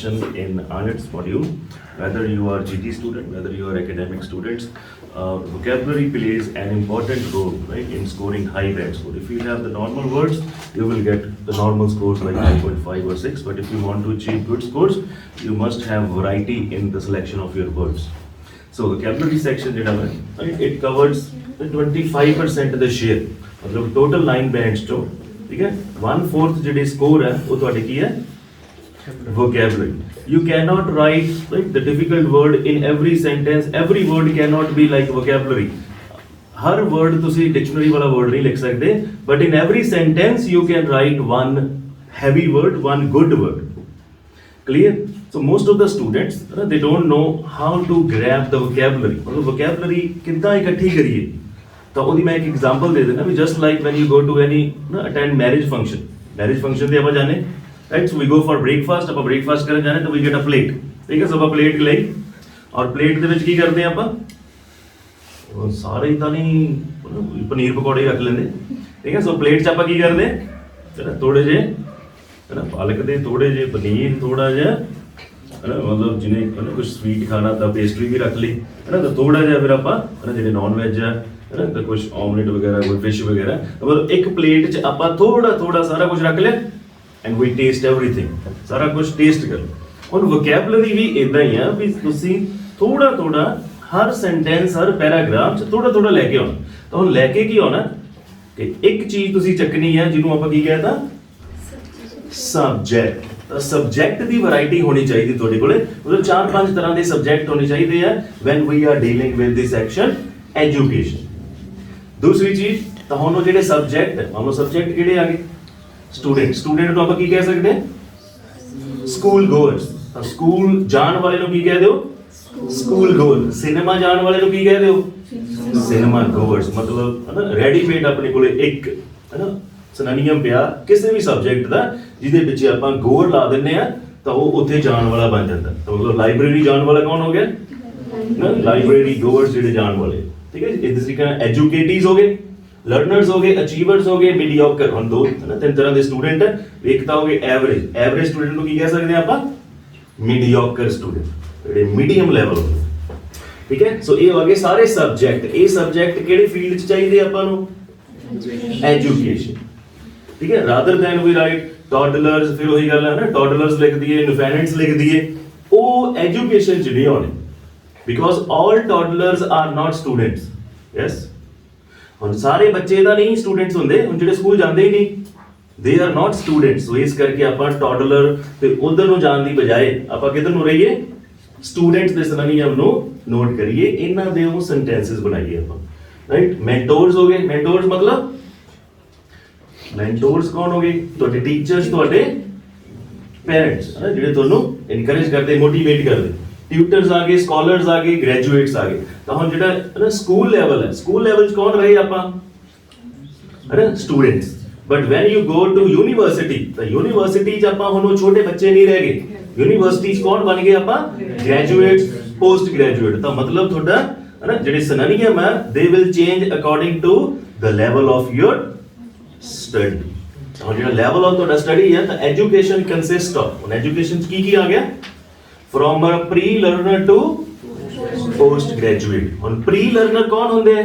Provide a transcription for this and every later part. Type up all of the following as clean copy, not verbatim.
section in ANITS module. Whether you are GT student, whether you are academic students, vocabulary plays an important role, right, in scoring high band score. If you have the normal words, you will get the normal scores like 5.5 or 6. But if you want to achieve good scores, you must have variety in the selection of your words. So vocabulary section, right, it covers the 25% of the share. मतलब total 9 bands to, ठीक है, 1/4 ਜਿਹੜੇ score ਹੈ ਉਹ ਤੁਹਾਡੇ ਕੀ ਹੈ vocabulary. You cannot write like the difficult word in every sentence. Every word cannot be like vocabulary. Her word ਤੁਸੀਂ dictionary वाला word नहीं लिख सकते, but in every sentence you can write one heavy word, one good word. Clear? So most of the students they don't know how to grab the vocabulary. मतलब vocabulary कितना इकट्ठी करिए. तो ਉਹਦੀ मैं एक एग्जांपल दे देना भी just like when you go to any attend marriage function ਤੇ ਆਪਾਂ ਜਾਣੇ, right, so we go for breakfast, ਆਪਾਂ breakfast ਕਰਨ ਜਾਣੇ ਤਾਂ we get a plate, ਠੀਕ ਹੈ, ਸਭ ਪਲੇਟ ਲਈ ਔਰ ਪਲੇਟ ਦੇ ਵਿੱਚ ਕੀ ਕਰਦੇ ਆਪਾਂ ਸਾਰੇ ਹੀ ਤਾਂ ਨਹੀਂ ਪਨੀਰ ਪਕੌੜੇ ਰੱਖ ਲੈਂਦੇ, ਠੀਕ ਹੈ, ਸੋ ਪਲੇਟ 'ਚ ਆਪਾਂ ਕੀ ਕਰਦੇ ਥੋੜੇ ਜਿਹੇ ਪਾਲਕ ਦੇ, ਥੋੜੇ ਜਿਹੇ ਪਨੀਰ, ਥੋੜਾ ਜਿਹਾ मतलब जिन्हें कुछ स्वीट खाना था पेस्ट्री भी रख ली है ना, तो थोड़ा जिहा फिर ਆਪਾਂ ਜਿਹੜੇ नॉन वेज है ना, तो कुछ ऑमलेट वगैरह, कोई फिश वगैरह, मतलब एक प्लेट 'ਚ ਆਪਾਂ थोड़ा सारा कुछ रख लिया एंड वी टेस्ट एवरीथिंग, सारा कुछ टेस्ट कर। ਹੁਣ ਵੋਕੈਬਲਰੀ ਵੀ ਇਦਾਂ ਹੀ ਆ ਵੀ ਤੁਸੀਂ ਥੋੜਾ ਹਰ ਸੈਂਟੈਂਸ, ਹਰ ਪੈਰਾਗ੍ਰਾਫ 'ਚ ਥੋੜਾ ਲੈ ਕੇ ਆਉਣਾ। ਤਾਂ ਹੁਣ ਲੈ ਕੇ ਕੀ ਆਉਣਾ ਕਿ ਇੱਕ ਚੀਜ਼ ਤੁਸੀਂ ਚੱਕਣੀ ਹੈ ਜਿਹਨੂੰ ਆਪਾਂ ਕੀ ਕਹਿੰਦਾ ਸਬਜੈਕਟ। ਤਾਂ ਸਬਜੈਕਟ ਦੀ ਵੈਰਾਈਟੀ ਹੋਣੀ ਚਾਹੀਦੀ ਤੁਹਾਡੇ ਕੋਲੇ, ਮਤਲਬ 4-5 ਤਰ੍ਹਾਂ ਦੇ ਸਬਜੈਕਟ ਹੋਣੇ ਚਾਹੀਦੇ ਆ when we are dealing with this section education. ਦੂਸਰੀ ਚੀਜ਼ ਤਾਂ ਹੁਣ ਉਹ ਜਿਹੜੇ ਸਬਜੈਕਟ ਹੈ, ਮੰਨ ਲਓ ਸਬਜੈਕਟ ਕਿਹੜੇ ਆ ਗਏ ਸਟੂਡੈਂਟ ਨੂੰ ਆਪਾਂ ਕੀ ਕਹਿ ਸਕਦੇ ਹਾਂ ਸਕੂਲ ਗੋਅਰਸ। ਤਾਂ ਸਕੂਲ ਜਾਣ ਵਾਲੇ ਨੂੰ ਕੀ ਕਹਿ ਦਿਓ ਸਕੂਲ ਗੋਅਰ। ਸਿਨੇਮਾ ਜਾਣ ਵਾਲੇ ਨੂੰ ਕੀ ਕਹਿ ਦਿਓ ਸਿਨੇਮਾ ਗੋਅਰਸ। ਮਤਲਬ ਹੈ ਨਾ ਰੈਡੀਮੇਡ ਆਪਣੇ ਕੋਲੇ ਇੱਕ ਹੈ ਨਾ ਸਿਨੋਨਿਮ ਪਿਆ ਕਿਸੇ ਵੀ ਸਬਜੈਕਟ ਦਾ ਜਿਹਦੇ ਵਿੱਚ ਆਪਾਂ ਗੋਅਰ ਲਾ ਦਿੰਨੇ ਆ ਤਾਂ ਉਹ ਉੱਥੇ ਜਾਣ ਵਾਲਾ ਬਣ ਜਾਂਦਾ। ਤਾਂ ਮਤਲਬ ਲਾਇਬ੍ਰੇਰੀ ਜਾਣ ਵਾਲਾ ਕੌਣ ਹੋ ਗਿਆ ਨਾ ਲਾਇਬ੍ਰੇਰੀ ਗੋਅਰਸ ਜਿਹੜੇ ਜਾਣ ਵਾਲੇ, ਠੀਕ ਹੈ। ਇਸ ਤਰੀਕੇ ਨਾਲ ਐਜੂਕੇਟਿਵਸ ਹੋ ਗਏ, ਲਰਨਰਸ ਹੋ ਗਏ, ਅਚੀਵਰਸ ਹੋ ਗਏ, ਮੀਡੀਓਕਰ। ਹੁਣ ਦੋ ਤਿੰਨ ਤਰ੍ਹਾਂ ਦੇ ਸਟੂਡੈਂਟ ਹੈ। ਇੱਕ ਤਾਂ ਹੋ ਗਏ ਐਵਰੇਜ ਸਟੂਡੈਂਟ ਨੂੰ ਕੀ ਕਹਿ ਸਕਦੇ ਆ ਆਪਾਂ ਮੀਡੀਓਕਰ ਸਟੂਡੈਂਟ, ਜਿਹੜੇ ਮੀਡੀਅਮ ਲੈਵਲ ਹੋ, ਠੀਕ ਹੈ। ਸੋ ਇਹ ਹੋ ਗਏ ਸਾਰੇ ਸਬਜੈਕਟ। ਇਹ ਸਬਜੈਕਟ ਕਿਹੜੇ ਫੀਲਡ 'ਚ ਚਾਹੀਦੇ ਆਪਾਂ ਨੂੰ ਐਜੂਕੇਸ਼ਨ, ਠੀਕ ਹੈ। ਰਾਦਰ ਦੈਨ ਵੀ ਰਾਈਟ ਟੌਡਲਰਸ, ਫਿਰ ਉਹੀ ਗੱਲ ਹੈ ਨਾ ਟੌਡਲਰਸ ਲਿਖ ਦਈਏ, ਇਨਫੈਂਟਸ ਲਿਖ ਦਈਏ, ਉਹ ਐਜੂਕੇਸ਼ਨ 'ਚ ਨਹੀਂ ਆਉਣੇ because all toddlers are not students. Yes, ਹੁਣ ਸਾਰੇ ਬੱਚੇ ਤਾਂ ਨਹੀਂ ਸਟੂਡੈਂਟਸ ਹੁੰਦੇ, ਹੁਣ ਜਿਹੜੇ ਸਕੂਲ ਜਾਂਦੇ ਹੀ ਨਹੀਂ ਦੇ ਆਰ ਨਾਟ ਸਟੂਡੈਂਟਸ। ਸੋ ਇਸ ਕਰਕੇ ਆਪਾਂ ਟੌਡਲਰ ਤੇ ਉਧਰ ਨੂੰ ਜਾਣ ਦੀ ਬਜਾਏ ਆਪਾਂ ਕਿੱਧਰ ਨੂੰ ਰਹੀਏ ਸਟੂਡੈਂਟਸ ਦੇ ਸਿਨੋਨਿਮ ਨੂੰ ਨੋਟ ਕਰੀਏ, ਇਹਨਾਂ ਦੇ ਉਹ ਸੈਂਟੈਂਸਸ ਬਣਾਈਏ ਆਪਾਂ, ਰਾਈਟ। ਮੈਂਟੋਰਸ ਹੋ ਗਏ, ਮੈਂਟੋਰਸ ਮਤਲਬ ਮੈਂਟੋਰਸ ਕੌਣ ਹੋ ਗਏ ਤੁਹਾਡੇ ਟੀਚਰਸ, ਤੁਹਾਡੇ ਪੈਰੈਂਟਸ ਹੈ ਨਾ, ਜਿਹੜੇ ਤੁਹਾਨੂੰ ਇਨਕਰੇਜ ਕਰਦੇ, ਮੋਟੀਵੇਟ ਕਰਦੇ। ਟਿਊਟਰਸ ਆ ਗਏ, ਸਕਾਲਰਸ ਆ ਗਏ, ਗ੍ਰੈਜੂਏਟਸ ਆ ਗਏ। ਤਾਂ ਹੁਣ ਜਿਹੜਾ ਨਾ ਸਕੂਲ ਲੈਵਲ ਹੈ, ਸਕੂਲ ਲੈਵਲ 'ਚ ਕੌਣ ਰਹੇ ਆਪਾਂ ਹੈ ਨਾ students. But when you go to university ਤਾਂ ਯੂਨੀਵਰਸਿਟੀ 'ਚ ਆਪਾਂ ਹੁਣ ਉਹ ਛੋਟੇ ਬੱਚੇ ਨਹੀਂ ਰਹਿ ਗਏ, ਯੂਨੀਵਰਸਿਟੀ 'ਚ ਕੌਣ ਬਣ ਗਏ ਆਪਾਂ ਗ੍ਰੈਜੂਏਟਸ, ਪੋਸਟ ਗ੍ਰੈਜੂਏਟ। ਤਾਂ ਮਤਲਬ ਤੁਹਾਡਾ ਹੈ ਨਾ ਜਿਹੜੇ ਸਿਨੋਨਿਮ ਹੈ they will change according to the level of your study. ਹੁਣ ਜਿਹੜਾ ਲੈਵਲ ਆਫ ਤੁਹਾਡਾ ਸਟੱਡੀ ਹੈ ਤਾਂ ਐਜੂਕੇਸ਼ਨ ਕੰਸਿਸਟ ਆਫ, ਹੁਣ ਐਜੂਕੇਸ਼ਨ 'ਚ ਕੀ ਆ ਗਿਆ from a pre learner to post graduate. ਹੁਣ ਪ੍ਰੀ ਲਰਨਰ ਕੌਣ ਹੁੰਦੇ ਹੈ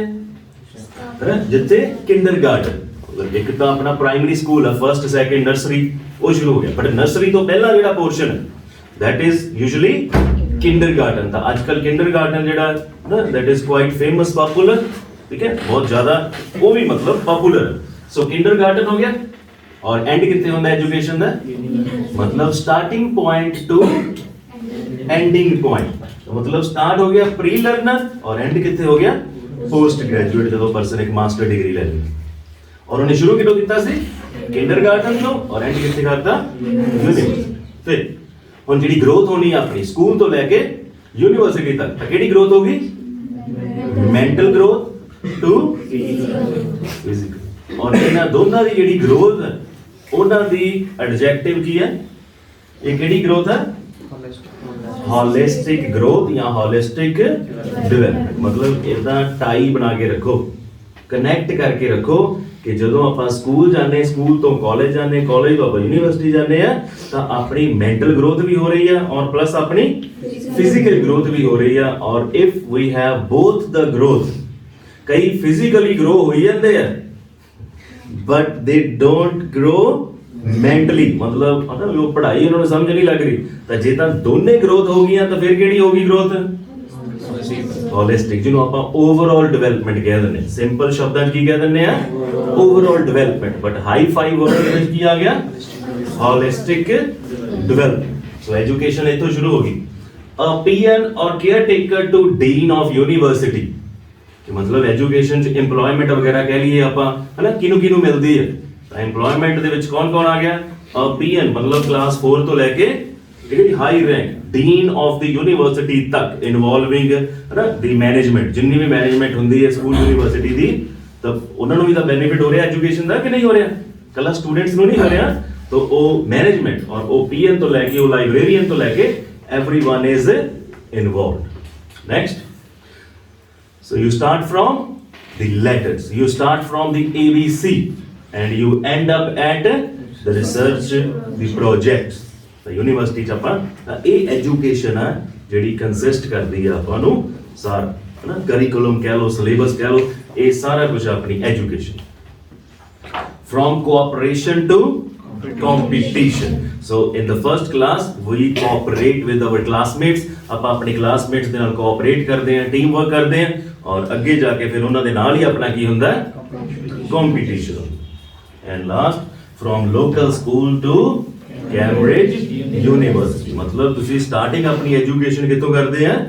ਜਿੱਥੇ ਕਿੰਡਰਗਾਰਟਨ, ਮਤਲਬ ਇੱਕ ਤਾਂ ਆਪਣਾ ਪ੍ਰਾਇਮਰੀ ਸਕੂਲ ਹੈ, ਫਸਟ ਸੈਕਿੰਡ ਨਰਸਰੀ ਉਹ ਸ਼ੁਰੂ ਹੋ ਗਿਆ, ਬਟ ਨਰਸਰੀ ਤੋਂ ਪਹਿਲਾਂ ਜਿਹੜਾ ਪੋਰਸ਼ਨ ਹੈ that is usually kindergarten। ਤਾਂ ਅੱਜਕੱਲ kindergarten ਜਿਹੜਾ ਨਾ that is quite famous, popular, ਠੀਕ ਹੈ, ਬਹੁਤ ਜ਼ਿਆਦਾ ਉਹ ਵੀ ਮਤਲਬ ਪਪੂਲਰ। ਸੋ kindergarten ਹੋ ਗਿਆ ਔਰ ਐਂਡ ਕਿੱਥੇ ਹੁੰਦਾ ਐਜੂਕੇਸ਼ਨ ਦਾ ਮਤਲਬ starting point to ending point. ਮਤਲਬ ਸਟਾਰਟ ਹੋ ਗਿਆ ਪ੍ਰੀ ਲਰਨਰ ਔਰ ਐਂਡ ਕਿੱਥੇ ਹੋ ਗਿਆ ਪੋਸਟ ਗ੍ਰੈਜੂਏਟ, ਜਦੋਂ ਪਰਸਨ ਇੱਕ ਮਾਸਟਰ ਡਿਗਰੀ ਲੈ ਲਈ। ਔਰ ਉਹਨੇ ਸ਼ੁਰੂ ਕਿਦੋਂ ਕੀਤਾ ਸੀ kindergarten ਤੋਂ ਔਰ ਐਂਡ ਕਿੱਥੇ ਕਰਤਾ ਯੂਨੀਵਰਸਿਟੀ। ਫਿਰ ਹੁਣ ਜਿਹੜੀ ਗਰੋਥ ਹੋਣੀ ਹੈ ਆਪਣੀ ਸਕੂਲ ਤੋਂ ਲੈ ਕੇ ਯੂਨੀਵਰਸਿਟੀ ਤੱਕ, ਤਾਂ ਕਿਹੜੀ ਗਰੋਥ ਹੋਗੀ ਮੈਂਟਲ ਗਰੋਥ ਟੂ ਫਿਜ਼ੀਕਲ। ਔਰ ਇਹਨਾਂ ਦੋਨਾਂ ਦੀ ਜਿਹੜੀ ਗਰੋਥ ਹੈ ਉਹਨਾਂ ਦੀ ਐਡਜੈਕਟਿਵ ਕੀ ਹੈ, ਇਹ ਕਿਹੜੀ ਗਰੋਥ ਹੈ ਹੋਲਿਸਟਿਕ ਗਰੋਥ ਜਾਂ ਹੋਲਿਸਟਿਕ ਡਿਵੈਲਪਮੈਂਟ। ਮਤਲਬ ਇਹਦਾ ਟਾਈ ਬਣਾ ਕੇ ਰੱਖੋ ਕਨੈਕਟ ਕਰਕੇ ਰੱਖੋ ਕਿ ਜਦੋਂ ਆਪਾਂ ਸਕੂਲ ਜਾਂਦੇ, ਸਕੂਲ ਤੋਂ ਕਾਲਜ ਜਾਂਦੇ, ਕਾਲਜ ਤੋਂ ਆਪਾਂ ਯੂਨੀਵਰਸਿਟੀ ਜਾਂਦੇ ਆ ਤਾਂ ਆਪਣੀ ਮੈਂਟਲ ਗਰੋਥ ਵੀ ਹੋ ਰਹੀ ਆ ਔਰ ਪਲੱਸ ਆਪਣੀ ਫਿਜ਼ੀਕਲ ਗਰੋਥ ਵੀ ਹੋ ਰਹੀ ਆ। ਔਰ if we have both the growth, ਕਈ ਫਿਜ਼ੀਕਲੀ ਗਰੋ ਹੋਈ ਜਾਂਦੇ ਆ ਬਟ ਦੇ ਡੋਂਟ ਗਰੋ ਮੈਂਟਲੀ, ਮਤਲਬ ਉਹ ਪੜ੍ਹਾਈ ਉਹਨਾਂ ਨੂੰ ਸਮਝ ਨਹੀਂ ਲੱਗ ਰਹੀ। ਤਾਂ ਜੇ ਤਾਂ ਦੋਨੇ ਗਰੋਥ ਹੋ ਗਈਆਂ ਤਾਂ ਫਿਰ ਕਿਹੜੀ ਹੋਗੀ ਗਰੋਥ? ਹੋਲਿਸਟਿਕ, ਜਿਹਨੂੰ ਆਪਾਂ ਓਵਰਆਲ ਡਿਵੈਲਪਮੈਂਟ ਕਹਿ ਦਿੰਦੇ ਹਾਂ। ਸਿੰਪਲ ਸ਼ਬਦਾਂ 'ਚ ਕੀ ਕਹਿ ਦਿੰਦੇ ਆ? Overall development. But high fi word ਦੇ ਵਿੱਚ ਕੀ ਆ ਗਿਆ? Holistic development. ਸੋ ਐਜੂਕੇਸ਼ਨ ਇੱਥੋਂ ਸ਼ੁਰੂ ਹੋ ਗਈ। ਅ ਪੀਐਨ ਔਰ caretaker to dean of university, ਕਿ ਮਤਲਬ ਐਜੂਕੇਸ਼ਨ 'ਚ ਇੰਪਲੋਇਮੈਂਟ ਵਗੈਰਾ ਕਹਿ ਲਈਏ ਆਪਾਂ, ਹਨਾ, ਕਿਹਨੂੰ ਮਿਲਦੀ ਹੈ? ਤਾਂ ਇੰਪਲੋਇਮੈਂਟ ਦੇ ਵਿੱਚ ਕੌਣ ਆ ਗਿਆ? ਅ ਪੀਐਨ ਮਤਲਬ ਕਲਾਸ 4 ਤੋਂ ਲੈ ਕੇ ਜਿਹੜੀ high rank dean of the university ਤੱਕ, ਇਨਵੋਲਵਿੰਗ ਹਨਾ ਦੀ ਮੈਨੇਜਮੈਂਟ, ਜਿੰਨੀ ਵੀ ਮੈਨੇਜਮੈਂਟ ਹੁੰਦੀ ਹੈ ਸਕੂਲ ਯੂਨੀਵਰਸਿਟੀ ਦੀ, ਤਾਂ ਉਹਨਾਂ ਨੂੰ ਵੀ ਤਾਂ ਬੈਨੀਫਿਟ ਹੋ ਰਿਹਾ ਐਜੂਕੇਸ਼ਨ ਦਾ ਕਿ ਨਹੀਂ ਹੋ ਰਿਹਾ? ਕੱਲਾ ਸਟੂਡੈਂਟਸ ਨੂੰ ਨਹੀਂ ਹੋ ਰਿਹਾ। ਤਾਂ ਉਹ ਮੈਨੇਜਮੈਂਟ ਔਰ ਉਹ ਪੀਐਨ ਤੋਂ ਲੈ ਕੇ ਉਹ ਲਾਇਬ੍ਰੇਰੀਅਨ ਤੋਂ ਲੈ ਕੇ everyone is involved. Next, so you start from the letters, you start from the ABC and you end up at the research, the projects. ਤਾਂ ਯੂਨੀਵਰਸਿਟੀ 'ਚ ਆਪਾਂ ਇਹ ਐਜੂਕੇਸ਼ਨ ਆ ਜਿਹੜੀ ਕੰਸਿਸਟ ਕਰਦੀ ਆ ਆਪਾਂ ਨੂੰ ਸਾਰਾ, ਹਨਾ, ਕਰਿਕੂਲਮ ਕਹਿ ਲਓ, ਸਿਲੇਬਸ ਕਹਿ ਲਓ, ਇਹ ਸਾਰਾ ਕੁਝ ਆਪਣੀ education. From cooperation to competition. So in the first class we cooperate with our classmates, ਆਪਾਂ ਆਪਣੇ classmates ਦੇ ਨਾਲ cooperate ਕਰਦੇ ਹਾਂ, team work ਕਰਦੇ ਹਾਂ ਔਰ ਅੱਗੇ ਜਾ ਕੇ ਫਿਰ ਉਹਨਾਂ ਦੇ ਨਾਲ ਹੀ ਆਪਣਾ ਕੀ ਹੁੰਦਾ ਹੈ? competition. And last, from local school to Cambridge University, ਮਤਲਬ ਤੁਸੀਂ ਸਟਾਰਟਿੰਗ ਆਪਣੀ ਐਜੂਕੇਸ਼ਨ ਕਿੱਥੋਂ ਕਰਦੇ ਆ?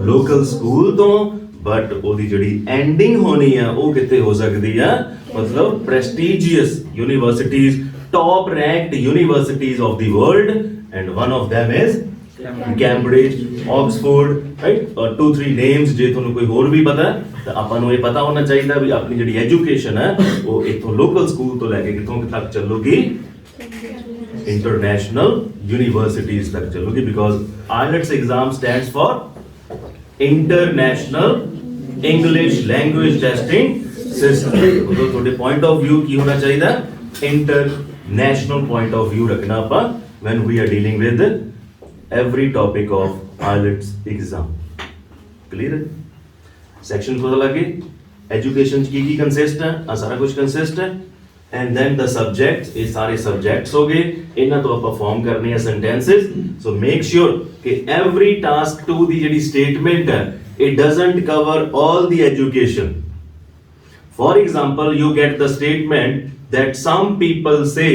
ਲੋਕਲ ਸਕੂਲ ਤੋਂ, ਬਟ ਉਹਦੀ ਜਿਹੜੀ ਐਂਡਿੰਗ ਹੋਣੀ ਆ ਉਹ ਕਿੱਥੇ ਹੋ ਸਕਦੀ ਆ? ਮਤਲਬ prestigious universities, top ranked universities of the world, and one of them is Cambridge, Oxford, right? or 2-3 names ਜੇ ਤੁਹਾਨੂੰ ਕੋਈ ਹੋਰ ਵੀ ਪਤਾ ਤਾਂ ਆਪਾਂ ਨੂੰ ਇਹ ਪਤਾ ਹੋਣਾ ਚਾਹੀਦਾ ਵੀ ਆਪਣੀ ਜਿਹੜੀ ਐਜੂਕੇਸ਼ਨ ਹੈ ਉਹ ਇੱਥੋਂ ਲੋਕਲ ਸਕੂਲ ਤੋਂ ਲੈ ਕੇ ਕਿੱਥੋਂ ਤੱਕ ਚੱਲੂਗੀ? ਇੰਟਰਨੈਸ਼ਨਲ ਯੂਨੀਵਰਸਿਟੀਜ਼ ਤੱਕ ਚੱਲੂਗੀ, because IELTS exam stands for international English language testing system. ਉਦੋਂ ਤੁਹਾਡੇ ਪੁਆਇੰਟ ਆਫ ਵਿਊ ਕੀ ਹੋਣਾ ਚਾਹੀਦਾ? ਇੰਟਰਨੈਸ਼ਨਲ ਪੁਆਇੰਟ ਆਫ ਵਿਊ ਰੱਖਣਾ ਆਪਾਂ when we are dealing with every topic of IELTS exam. Clear ਹੈ? Section ਪਤਾ ਲੱਗੇ? Education 'ਚ ਕੀ consist ਹੈ? ਆ ਸਾਰਾ ਕੁਝ consist ਹੈ। And then the subjects, ਇਹ ਸਾਰੇ subjects ਹੋ ਗਏ, ਇਹਨਾਂ ਤੋਂ ਆਪਾਂ form ਕਰਨੇ ਆ sentences. So make sure ਕਿ every task 2 ਦੀ ਜਿਹੜੀ statement ਹੈ it doesn't cover all the education. For example, you get the statement that some people say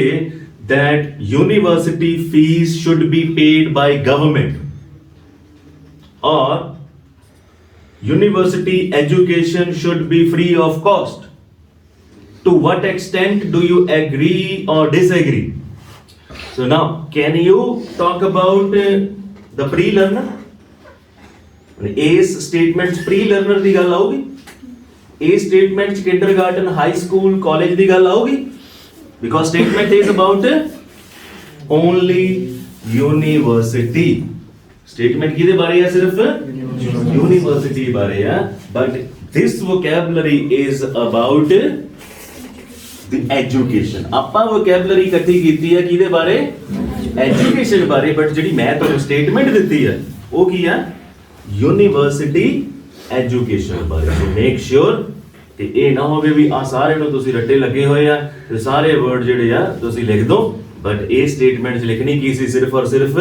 that university fees should be paid by government, or university education should be free of cost. To what extent do you agree or disagree? So now, can you talk about the pre-learner? ਇਸ statement 'ਚ pre-learner ਦੀ ਗੱਲ ਆਊਗੀ? ਇਸ statement 'ਚ kindergarten, high school, college ਦੀ ਗੱਲ ਆਊਗੀ? Because statement is about only university. Statement ਕਿਹਦੇ ਬਾਰੇ ਹੈ? ਸਿਰਫ university ਬਾਰੇ ਹੈ। But this vocabulary is about the education. ਆਪਾਂ vocabulary ਇਕੱਠੀ ਕੀਤੀ ਹੈ ਕਿਹਦੇ ਬਾਰੇ? Education ਬਾਰੇ। But ਜਿਹੜੀ ਮੈਂ ਤੁਹਾਨੂੰ statement ਦਿੱਤੀ ਹੈ ਉਹ ਕੀ ਹੈ? University education ਬਾਰੇ। So make sure ਤੇ ਇਹ ਨਾ ਹੋਵੇ ਵੀ ਆ ਸਾਰੇ ਨੂੰ ਤੁਸੀਂ ਰੱਟੇ ਲੱਗੇ ਹੋਏ ਆ ਤੇ ਸਾਰੇ ਵਰਡ ਜਿਹੜੇ ਆ ਤੁਸੀਂ ਲਿਖ ਦੋ, ਬਟ ਇਹ ਸਟੇਟਮੈਂਟ 'ਚ ਲਿਖਣੀ ਕੀ ਸੀ? ਸਿਰਫ ਔਰ ਸਿਰਫ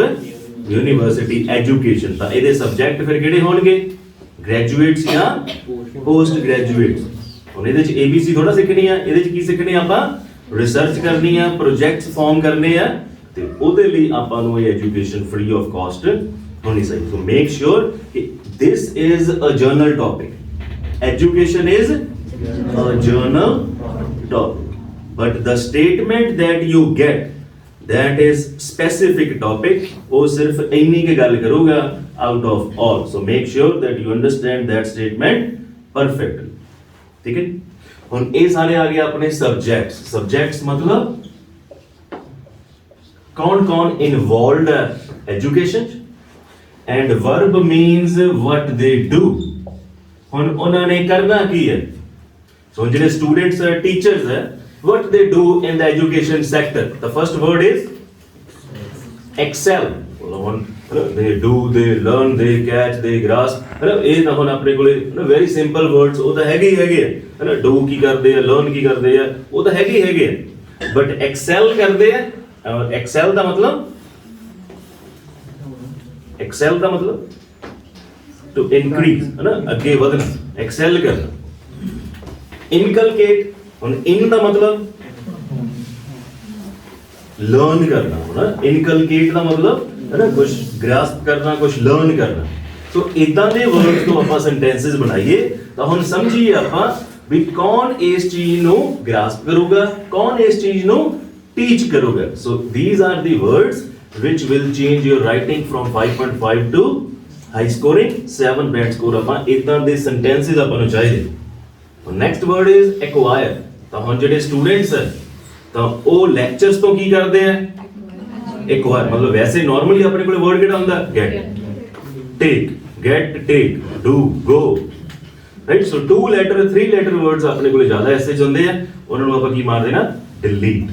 ਯੂਨੀਵਰਸਿਟੀ ਐਜੂਕੇਸ਼ਨ। ਤਾਂ ਇਹਦੇ ਸਬਜੈਕਟ ਫਿਰ ਕਿਹੜੇ ਹੋਣਗੇ? ਗ੍ਰੈਜੂਏਟਸ ਜਾਂ ਪੋਸਟ ਗ੍ਰੈਜੂਏਟਸ। ਹੁਣ ਇਹਦੇ 'ਚ ABC ਥੋੜਾ ਸਿੱਖਣੀ ਆ, ਇਹਦੇ 'ਚ ਕੀ ਸਿੱਖਣੀ ਆ ਆਪਾਂ? ਰਿਸਰਚ ਕਰਨੀ ਆ, ਪ੍ਰੋਜੈਕਟਸ ਫਾਰਮ ਕਰਨੇ ਆ, ਤੇ ਉਹਦੇ ਲਈ ਆਪਾਂ ਨੂੰ ਇਹ ਐਜੂਕੇਸ਼ਨ ਫ੍ਰੀ ਆਫ ਕਾਸਟ ਹੋਣੀ ਚਾਹੀਦੀ। ਸੋ ਮੇਕ ਸ਼ੋਰ ਕਿ this is a journal topic. Education is a journal topic, but the statement that you get that is specific topic ਉਹ ਸਿਰਫ ਇੰਨੀ ਕੀ ਗੱਲ ਕਰੂਗਾ out of all. So make sure that you understand that statement perfectly. ਠੀਕ ਹੈ? ਹੁਣ ਇਹ ਸਾਰੇ ਆ ਗਏ ਆਪਣੇ subjects. Subjects ਮਤਲਬ ਕੌਣ involved ਹੈ education 'ਚ, and verb means what they do. ਹੁਣ ਉਹਨਾਂ ਨੇ ਕਰਨਾ ਕੀ ਹੈ? So ਹੁਣ ਜਿਹੜੇ students ਹੈ teachers ਹੈ what they do in the education sector, the first word is excel. ਹੁਣ they do, they learn, they catch, they grasp, ਹੈ ਨਾ ਇਹ ਤਾਂ ਹੁਣ ਆਪਣੇ ਕੋਲੇ ਵੈਰੀ ਸਿੰਪਲ ਵਰਡਸ ਉਹ ਤਾਂ ਹੈਗੇ ਹੀ ਹੈਗੇ ਹੈ ਨਾ do ਕੀ ਕਰਦੇ ਆ learn ਕੀ ਕਰਦੇ ਆ ਉਹ ਤਾਂ ਹੈਗੇ ਹੀ ਹੈਗੇ ਆ ਬਟ excel ਕਰਦੇ ਆ excel ਦਾ ਮਤਲਬ excel ਦਾ ਮਤਲਬ to increase है ना ਅੱਗੇ ਵਧਣਾ excel ਕਰਨਾ inculcate ਹੁਣ in ਦਾ ਮਤਲਬ learn ਕਰਨਾ ਹੈ ਨਾ inculcate ਦਾ ਮਤਲਬ ਹੈ ਨਾ ਕੁਝ grasp ਕਰਨਾ ਕੁਝ learn ਕਰਨਾ ਸੋ ਇਦਾਂ ਦੇ ਵਰਡਸ ਤੋਂ ਆਪਾਂ ਸੈਂਟੈਂਸਸ ਬਣਾਈਏ ਤਾਂ ਹੁਣ ਸਮਝੀਏ ਆਪਾਂ ਵੀ ਕੌਣ ਇਸ ਚੀਜ਼ ਨੂੰ grasp ਕਰੂਗਾ ਕੌਣ ਇਸ ਚੀਜ਼ ਨੂੰ teach ਕਰੂਗਾ ਸੋ these are the words which will change your writing from 5.5 to high scoring 7 band score ਆਪਾਂ ਇਦਾਂ ਦੇ sentences ਆਪਾਂ ਨੂੰ ਚਾਹੀਦੇ ਹੁਣ next word is acquire ਤਾਂ ਹੁਣ ਜਿਹੜੇ students ਹੈ ਤਾਂ ਉਹ lectures ਤੋਂ ਕੀ ਕਰਦੇ ਆ acquire ਮਤਲਬ ਵੈਸੇ normally ਆਪਣੇ ਕੋਲ word ਕਿਹੜਾ ਹੁੰਦਾ get do go right so 2 letter 3 letter words ਆਪਣੇ ਕੋਲ ਜ਼ਿਆਦਾ ਐਸੇ ਹੁੰਦੇ ਆ ਉਹਨਾਂ ਨੂੰ ਆਪਾਂ ਕੀ ਮਾਰ ਦੇਣਾ delete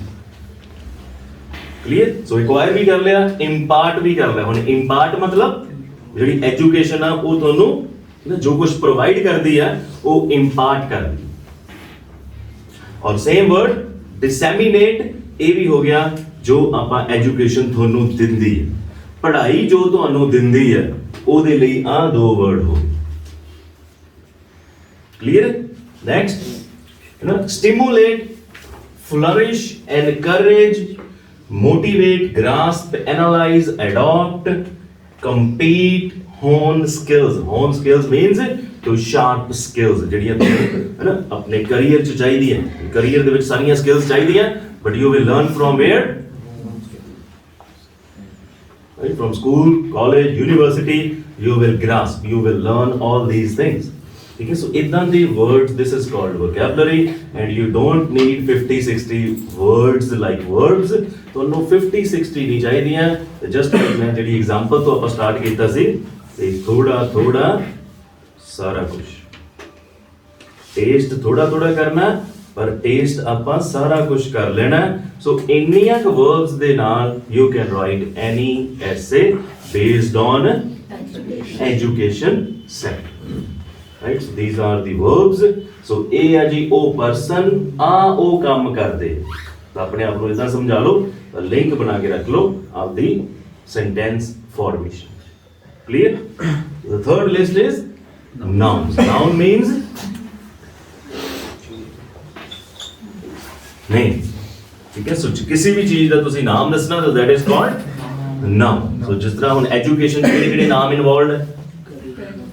clear so acquire ਵੀ ਕਰ ਲਿਆ impart ਵੀ ਕਰ ਲਿਆ ਹੁਣ impart ਮਤਲਬ ਜਿਹੜੀ ਐਜੂਕੇਸ਼ਨ ਆ ਉਹ ਤੁਹਾਨੂੰ ਜੋ ਕੁਝ ਪ੍ਰੋਵਾਈਡ ਕਰਦੀ ਆ ਉਹ ਇੰਪਾਰਟ ਕਰਦੀ ਔਰ ਸੇਮ ਵਰਡ disseminate ਇਹ ਵੀ ਹੋ ਗਿਆ ਜੋ ਆਪਾਂ ਐਜੂਕੇਸ਼ਨ ਤੁਹਾਨੂੰ ਦਿੰਦੀ ਹੈ ਪੜ੍ਹਾਈ ਜੋ ਤੁਹਾਨੂੰ ਦਿੰਦੀ ਹੈ ਉਹਦੇ ਲਈ ਆ ਦੋ ਵਰਡ ਹੋ ਗਏ clear next stimulate flourish encourage motivate grasp analyze adopt compete hone skills means to sharp skills ਜਿਹੜੀਆਂ ਤੁਹਾਨੂੰ ਹੈ ਨਾ ਆਪਣੇ ਕੈਰੀਅਰ ਚ ਚਾਹੀਦੀਆਂ ਕੈਰੀਅਰ ਦੇ ਵਿੱਚ ਸਾਰੀਆਂ ਸਕਿੱਲਸ ਚਾਹੀਦੀਆਂ but you will learn from where right from school college university you will grasp you will learn all these things ठीक है so इदां the words this is called vocabulary and you don't need 50 60 words like verbs ਤੁਹਾਨੂੰ 50 60 ਨਹੀਂ ਚਾਹੀਦੀਆਂ just ਮੈਂ ਜਿਹੜੀ example ਤੋਂ ਆਪਾਂ ਸਟਾਰਟ ਕੀਤਾ ਸੀ ਤੇ ਥੋੜਾ ਸਾਰਾ ਕੁਝ ਟੇਸਟ ਥੋੜਾ ਕਰਨਾ ਪਰ ਟੇਸਟ ਆਪਾਂ ਸਾਰਾ ਕੁਝ ਕਰ ਲੈਣਾ ਸੋ ਇੰਨੀਆਂ ਕੁ ਵਰਬਸ ਦੇ ਨਾਲ you can write any essay based on education sector right so these are the verbs so a ਹੈ ਜੀ ਉਹ ਪਰਸਨ ਆ ਉਹ ਕੰਮ ਕਰਦੇ ਤਾਂ ਆਪਣੇ ਆਪ ਨੂੰ ਇਦਾਂ ਸਮਝਾ ਲਓ ਤਾਂ ਲਿੰਕ ਬਣਾ ਕੇ ਰੱਖ ਲਓ ਆਪਦੀ sentence formation clear the third list is nouns noun means name ਠੀਕ ਹੈ ਸੋ ਕਿਸੇ ਵੀ ਚੀਜ਼ ਦਾ ਤੁਸੀਂ ਨਾਮ ਦੱਸਣਾ ਤਾਂ that is called noun so ਜਿਸ ਤਰ੍ਹਾਂ ਹੁਣ ਐਜੂਕੇਸ਼ਨ ਦੇ ਜਿਹੜੇ ਨਾਮ ਇਨਵੋਲਵਡ ਹੈ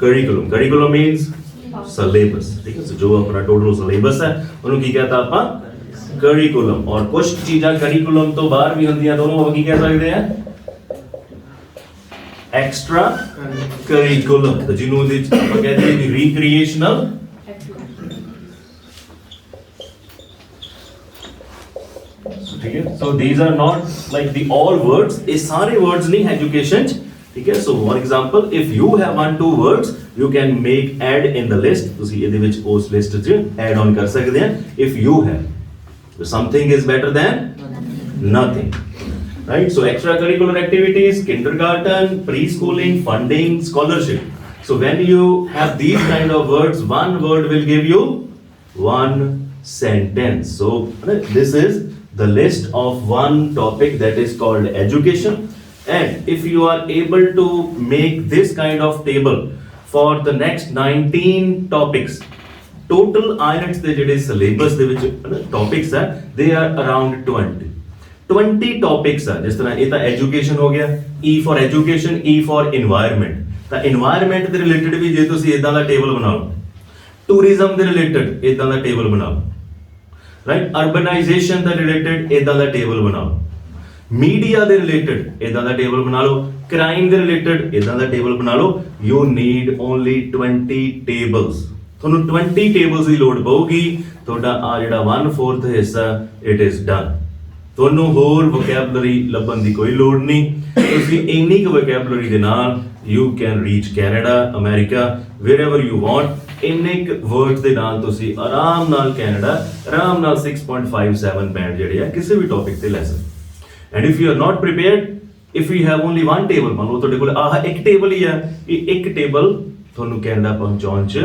curriculum means syllabus ਠੀਕ ਹੈ ਸੋ ਜੋ ਆਪਣਾ ਟੋਟਲ ਸਿਲੇਬਸ ਹੈ ਉਹਨੂੰ ਕੀ ਕਹਤਾ ਆਪਾਂ curriculum ਔਰ ਕੁਝ ਚੀਜ਼ਾਂ curriculum ਤੋਂ ਬਾਹਰ ਵੀ ਹੁੰਦੀਆਂ ਤਾਂ ਉਹਨੂੰ ਆਪਾਂ ਕੀ ਕਹਿ ਸਕਦੇ ਆ extra curriculum ਤਾਂ ਜਿਹਨੂੰ ਉਹਦੇ ਵਿੱਚ ਆਪਾਂ ਕਹਿੰਦੇ ਹਾਂ recreational ਠੀਕ ਹੈ so these are not like the all words ਇਹ ਸਾਰੇ words ਨਹੀਂ education ਚ ਠੀਕ ਹੈ so for example if you have 1-2 words you can make add in the list ਤੁਸੀਂ ਇਹਦੇ ਵਿੱਚ ਉਸ ਲਿਸਟ 'ਚ add on ਕਰ ਸਕਦੇ ਆ if you have so something is better than nothing right so extracurricular activities kindergarten preschooling funding scholarship so when you have these kind of words one word will give you one sentence so this is the list of one topic that is called education and if you are able to make this kind of table for the next 19 topics total IELTS ਦੇ ਜਿਹੜੇ syllabus ਦੇ ਵਿੱਚ topics ਹੈ they are around 20 topics ਹੈ ਜਿਸ ਤਰ੍ਹਾਂ ਇਹ ਤਾਂ education ਹੋ ਗਿਆ E for education E for environment ਤਾਂ environment ਦੇ related ਵੀ ਜੇ ਤੁਸੀਂ ਇਦਾਂ ਦਾ ਟੇਬਲ ਬਣਾਓ tourism ਦੇ related ਇਦਾਂ ਦਾ ਟੇਬਲ ਬਣਾਓ right urbanization ਦੇ related ਇਦਾਂ ਦਾ ਟੇਬਲ ਬਣਾਓ ਮੀਡੀਆ ਦੇ ਰਿਲੇਟਡ ਇਦਾਂ ਦਾ ਟੇਬਲ ਬਣਾ ਲਓ ਕ੍ਰਾਈਮ ਦੇ ਰਿਲੇਟਡ ਇਦਾਂ ਦਾ ਟੇਬਲ ਬਣਾ ਲਓ ਯੂ ਨੀਡ ਓਨਲੀ 20 ਟੇਬਲਸ ਤੁਹਾਨੂੰ 20 ਟੇਬਲਸ ਦੀ ਲੋੜ ਪਊਗੀ ਤੁਹਾਡਾ ਆ ਜਿਹੜਾ 1/4 ਹਿੱਸਾ ਇਟ ਇਜ਼ ਡਨ ਤੁਹਾਨੂੰ ਹੋਰ ਵੋਕੈਬਲਰੀ ਲੱਭਣ ਦੀ ਕੋਈ ਲੋੜ ਨਹੀਂ ਤੁਸੀਂ ਇੰਨੀ ਕੁ ਵੋਕੈਬਲਰੀ ਦੇ ਨਾਲ you can reach Canada, America wherever you want, ਇੰਨੇ words ਦੇ ਨਾਲ ਤੁਸੀਂ ਆਰਾਮ ਨਾਲ ਕੈਨੇਡਾ ਆਰਾਮ ਨਾਲ 6.57 ਬੈਂਡ ਜਿਹੜੇ ਆ ਕਿਸੇ ਵੀ ਟੌਪਿਕ ਤੇ ਲੈ ਸਕਦੇ। And if you are not prepared, if you have only one table, ਮੰਨ ਲਓ ਤੁਹਾਡੇ ਕੋਲ ਆਹ ਇੱਕ ਟੇਬਲ ਹੀ ਆ, ਇਹ ਇੱਕ ਟੇਬਲ ਤੁਹਾਨੂੰ ਕੈਨੇਡਾ ਪਹੁੰਚਾਉਣ 'ਚ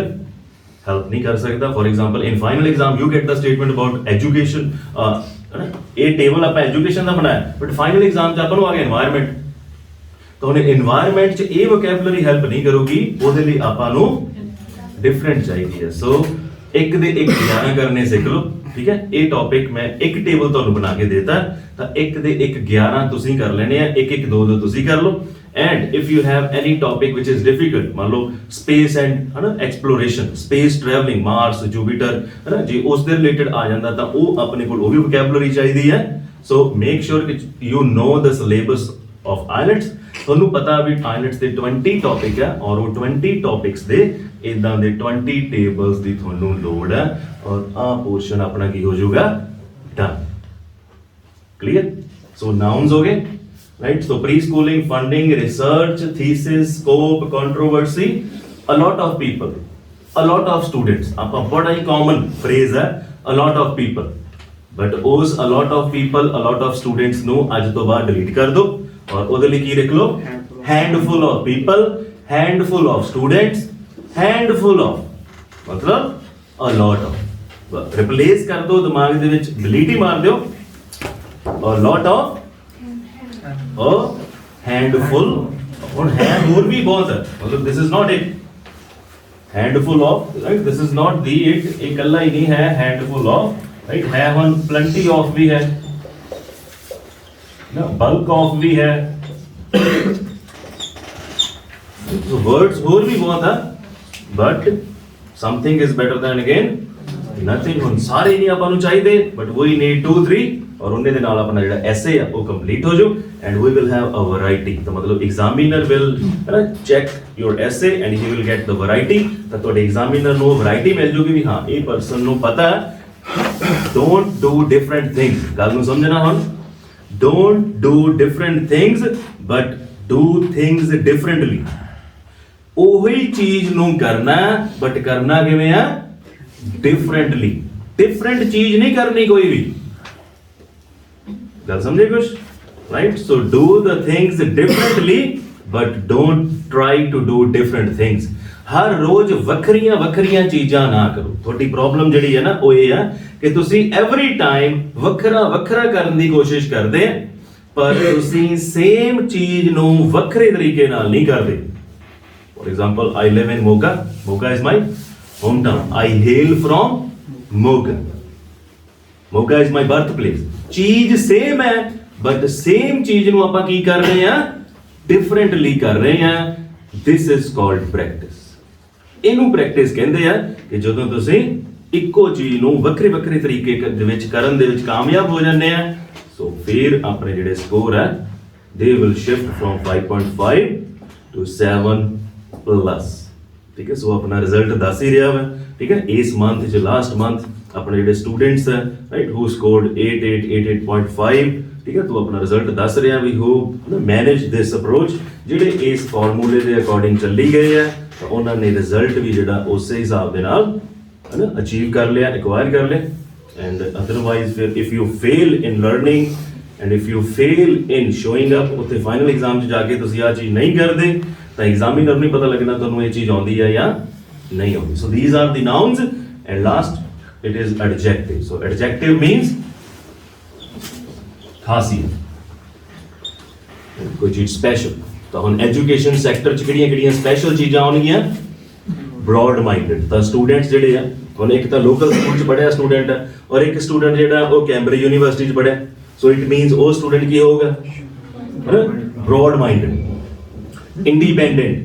ਹੈਲਪ ਨਹੀਂ ਕਰ ਸਕਦਾ। For example in final exam you get the statement about education, ਇਹ ਟੇਬਲ ਆਪਾਂ ਐਜੂਕੇਸ਼ਨ ਦਾ ਬਣਾਇਆ, ਬਟ ਫਾਈਨਲ ਐਗਜ਼ਾਮ 'ਚ ਆਪਾਂ ਨੂੰ ਆ ਗਿਆ এনवायरमेंट, ਤਾਂ ਉਹਨੇ এনवायरमेंट 'ਚ ਇਹ ਵੋਕੈਬਲਰੀ ਹੈਲਪ ਨਹੀਂ ਕਰੂਗੀ, ਉਹਦੇ ਲਈ ਆਪਾਂ ਨੂੰ ਡਿਫਰੈਂਟ ਚਾਹੀਦੀ ਹੈ। ਸੋ ਇੱਕ ਦੇ ਇੱਕ 11 ਕਰਨੇ ਸਿੱਖ ਲਓ, ਠੀਕ ਹੈ। ਇਹ ਟੌਪਿਕ ਮੈਂ ਇੱਕ ਟੇਬਲ ਤੁਹਾਨੂੰ ਬਣਾ ਕੇ ਦੇਤਾ, ਤਾਂ ਇੱਕ ਦੇ ਇੱਕ 11 ਤੁਸੀਂ ਕਰ ਲੈਣੇ ਆ, ਇੱਕ ਇੱਕ ਦੋ ਦੋ ਤੁਸੀਂ ਕਰ ਲਓ। And if you have any topic which is difficult, ਮੰਨ ਲਓ ਸਪੇਸ ਐਂਡ ਹਨਾ exploration, space travelling, Mars, Jupiter ਹਨਾ, ਜੇ ਉਸ ਦੇ ਰਿਲੇਟਡ ਆ ਜਾਂਦਾ ਤਾਂ ਉਹ ਆਪਣੇ ਕੋਲ ਉਹ ਵੀ ਵੋਕੈਬਲਰੀ ਚਾਹੀਦੀ ਹੈ। ਸੋ ਮੇਕ ਸ਼ੋਰ ਕਿ you know the syllabus of IELTS, ਤੁਹਾਨੂੰ ਪਤਾ ਵੀ ਆਈਲੈਟਸ ਦੇ 20 ਟੌਪਿਕ ਹੈ, ਔਰ ਉਹ 20 ਟੌਪਿਕਸ ਦੇ ਇਦਾਂ ਦੇ 20 ਟੇਬਲਸ ਦੀ ਤੁਹਾਨੂੰ ਲੋੜ ਹੈ, ਔਰ ਆਹ ਪੋਰਸ਼ਨ ਆਪਣਾ ਕੀ ਹੋ ਜਾਊਗਾ, ਡਨ। ਕਲੀਅਰ? ਸੋ ਨਾउन्स ਹੋ ਗਏ, right? So pre-schooling, funding, research, thesis, scope, controversy, a lot of people, a lot of students, ਆਪਾਂ ਬੜਾ ਹੀ common phrase ਹੈ a lot of people, but ਉਸ a lot of people, a lot of students ਨੂੰ ਅੱਜ ਤੋਂ ਬਾਅਦ delete ਕਰ ਦਿਓ, ਔਰ ਉਹਦੇ ਲਈ ਕੀ ਲਿਖ ਲਓ, handful of people, handful of students, handful of, ਮਤਲਬ a lot of, replace ਕਰ ਦਿਓ, ਦਿਮਾਗ ਦੇ ਵਿੱਚ delete ਹੀ ਮਾਰ ਦਿਓ, a lot of a handful, और hand ਹੋਰ ਵੀ ਬਹੁਤ ਹੈ, ਮਤਲਬ this is not it, handful of, right? This is not the it, ਇਕੱਲਾ ਹੀ ਨਹੀਂ ਹੈ handful of, right? है one plenty of भी है ना, bulk of भी है, so words ਹੋਰ ਵੀ ਬਹੁਤ ਹੈ, but something is better than again nothing। ਹੁਣ ਸਾਰੇ ਨਹੀਂ ਆਪਾਂ ਨੂੰ ਚਾਹੀਦੇ, but we need 2 3, ਔਰ ਉਹਨੇ ਦੇ ਨਾਲ ਆਪਣਾ ਜਿਹੜਾ ਐਸੇ ਆ ਉਹ ਕੰਪਲੀਟ ਹੋ ਜਾਊ, and we will have a variety. ਤਾਂ ਮਤਲਬ examiner will check your essay and he will get the variety, ਤਾਂ ਤੁਹਾਡੇ ਐਗਜ਼ਾਮੀਨਰ ਨੂੰ ਵੈਰਾਈਟੀ ਮਿਲ ਜੂਗੀ ਵੀ ਹਾਂ ਇਹ ਪਰਸਨ ਨੂੰ ਪਤਾ ਡੋਂਟ ਡੂ ਡਿਫਰੈਂਟ ਥਿੰਗਸ। ਗੱਲ ਨੂੰ ਸਮਝਣਾ ਹੁਣ, don't do different things but do things differently. ਉਹੀ ਚੀਜ਼ ਨੂੰ ਕਰਨਾ, ਬਟ ਕਰਨਾ ਕਿਵੇਂ ਆ, ਡਿਫਰੈਂਟਲੀ। ਡਿਫਰੈਂਟ ਚੀਜ਼ ਨਹੀਂ ਕਰਨੀ ਕੋਈ ਵੀ, ਗੱਲ ਸਮਝੇ ਕੁਛ, right? So do the things differently but don't try to do different things। ਹਰ ਰੋਜ਼ ਵੱਖਰੀਆਂ ਵੱਖਰੀਆਂ ਚੀਜ਼ਾਂ ਨਾ ਕਰੋ। ਤੁਹਾਡੀ ਪ੍ਰੋਬਲਮ ਜਿਹੜੀ ਹੈ ਨਾ ਉਹ ਇਹ ਆ ਕਿ ਤੁਸੀਂ ਐਵਰੀ ਟਾਈਮ ਵੱਖਰਾ ਵੱਖਰਾ ਕਰਨ ਦੀ ਕੋਸ਼ਿਸ਼ ਕਰਦੇ ਆ, ਪਰ ਤੁਸੀਂ ਸੇਮ ਚੀਜ਼ ਨੂੰ ਵੱਖਰੇ ਤਰੀਕੇ ਨਾਲ ਨਹੀਂ ਕਰਦੇ। For example, I live in Moga. Moga is my hometown. I hail from Moga. Moga is my birthplace। ਚੀਜ਼ ਸੇਮ ਹੈ, ਬਟ ਸੇਮ ਚੀਜ਼ ਨੂੰ ਆਪਾਂ ਕੀ ਕਰ ਰਹੇ ਹਾਂ, ਡਿਫਰੈਂਟਲੀ ਕਰ ਰਹੇ ਹਾਂ। This is called practice. ਇਹਨੂੰ ਪ੍ਰੈਕਟਿਸ ਕਹਿੰਦੇ ਆ ਕਿ ਜਦੋਂ ਤੁਸੀਂ ਇੱਕੋ ਚੀਜ਼ ਨੂੰ ਵੱਖਰੇ ਵੱਖਰੇ ਤਰੀਕੇ ਦੇ ਵਿੱਚ ਕਰਨ ਦੇ ਵਿੱਚ ਕਾਮਯਾਬ ਹੋ ਜਾਂਦੇ ਆ, ਸੋ ਫਿਰ ਆਪਣੇ ਜਿਹੜੇ ਸਕੋਰ ਹੈ they will shift from 5.5 to 7+। ਠੀਕ ਹੈ, ਸੋ ਆਪਣਾ ਰਿਜ਼ਲਟ ਦੱਸ ਹੀ ਰਿਹਾ ਵਾ। ਠੀਕ ਹੈ, ਇਸ ਮੰਥ 'ਚ ਲਾਸਟ ਮੰਥ ਆਪਣੇ ਜਿਹੜੇ ਸਟੂਡੈਂਟਸ ਹੈ, ਰਾਈਟ, ਹੂ ਸਕੋਰਡ 88.5। ਠੀਕ ਹੈ, ਤੂੰ ਆਪਣਾ ਰਿਜ਼ਲਟ ਦੱਸ ਰਿਹਾ ਵੀ ਹੂ ਮੈਨੇਜ ਦਿਸ ਅਪਰੋਚ। ਜਿਹੜੇ ਇਸ ਫਾਰਮੂਲੇ ਦੇ ਅਕੋਰਡਿੰਗ ਚੱਲੀ ਗਏ ਆ, ਤਾਂ ਉਹਨਾਂ ਨੇ ਰਿਜ਼ਲਟ ਵੀ ਜਿਹੜਾ ਉਸੇ ਹਿਸਾਬ ਦੇ ਨਾਲ ਹੈ ਨਾ ਅਚੀਵ ਕਰ ਲਿਆ, ਐਕਵਾਇਰ ਕਰ ਲਿਆ। ਐਂਡ ਅਦਰਵਾਈਜ਼ ਫਿਰ if you fail in learning and if you fail in showing up, ਉੱਥੇ ਫਾਈਨਲ ਐਗਜ਼ਾਮ 'ਚ ਜਾ ਕੇ ਤੁਸੀਂ ਆਹ ਚੀਜ਼ ਨਹੀਂ ਕਰਦੇ, ਤਾਂ ਐਗਜ਼ਾਮੀਨਰ ਨੂੰ ਪਤਾ ਲੱਗਣਾ ਤੁਹਾਨੂੰ ਇਹ ਚੀਜ਼ ਆਉਂਦੀ ਹੈ ਜਾਂ ਨਹੀਂ ਆਉਂਦੀ। So these are the nouns and last it is adjective। So adjective means ਖਾਸੀਅਤ, ਕੋਈ ਚੀਜ਼ ਸਪੈਸ਼ਲ। ਤਾਂ ਹੁਣ ਐਜੂਕੇਸ਼ਨ ਸੈਕਟਰ 'ਚ ਕਿਹੜੀਆਂ ਸਪੈਸ਼ਲ ਚੀਜ਼ਾਂ ਆਉਣਗੀਆਂ, ਬ੍ਰੌਡ ਮਾਈਂਡਡ। ਤਾਂ ਸਟੂਡੈਂਟਸ ਜਿਹੜੇ ਆ, ਹੁਣ ਇੱਕ ਤਾਂ ਲੋਕਲ ਸਕੂਲ 'ਚ ਪੜ੍ਹਿਆ ਸਟੂਡੈਂਟ ਹੈ, ਔਰ ਇੱਕ ਸਟੂਡੈਂਟ ਜਿਹੜਾ ਉਹ ਕੈਂਬਰਿਜ ਯੂਨੀਵਰਸਿਟੀ 'ਚ ਪੜ੍ਹਿਆ। ਸੋ ਇਟ ਮੀਨਸ ਉਹ ਸਟੂਡੈਂਟ ਕੀ ਹੋਊਗਾ, broad minded, independent.